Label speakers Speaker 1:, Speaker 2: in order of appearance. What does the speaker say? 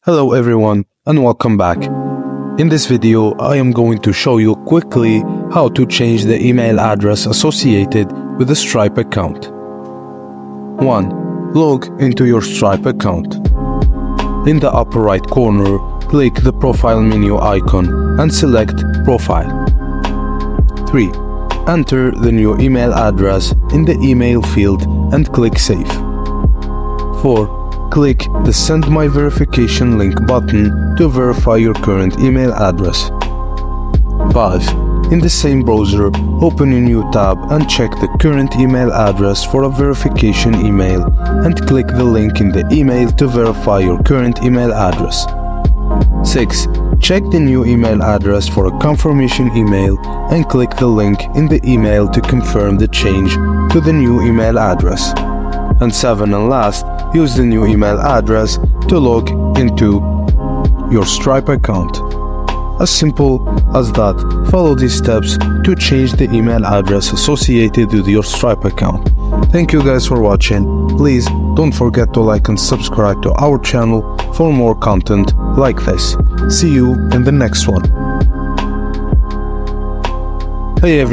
Speaker 1: Hello everyone and welcome back. In this video, I am going to show you quickly how to change the email address associated with the Stripe account. 1. Log into your Stripe account. In the upper right corner, click the profile menu icon and select Profile. 3. Enter the new email address in the email field and click Save. 4. Click the Send My Verification link button to verify your current email address. 5. In the same browser, open a new tab and check the current email address for a verification email and click the link in the email to verify your current email address. 6. Check the new email address for a confirmation email and click the link in the email to confirm the change to the new email address. And 7 and last, use the new email address to log into your Stripe account. As simple as that, follow these steps to change the email address associated with your Stripe account. Thank you guys for watching. Please don't forget to like and subscribe to our channel for more content like this. See you in the next one. Hey everyone.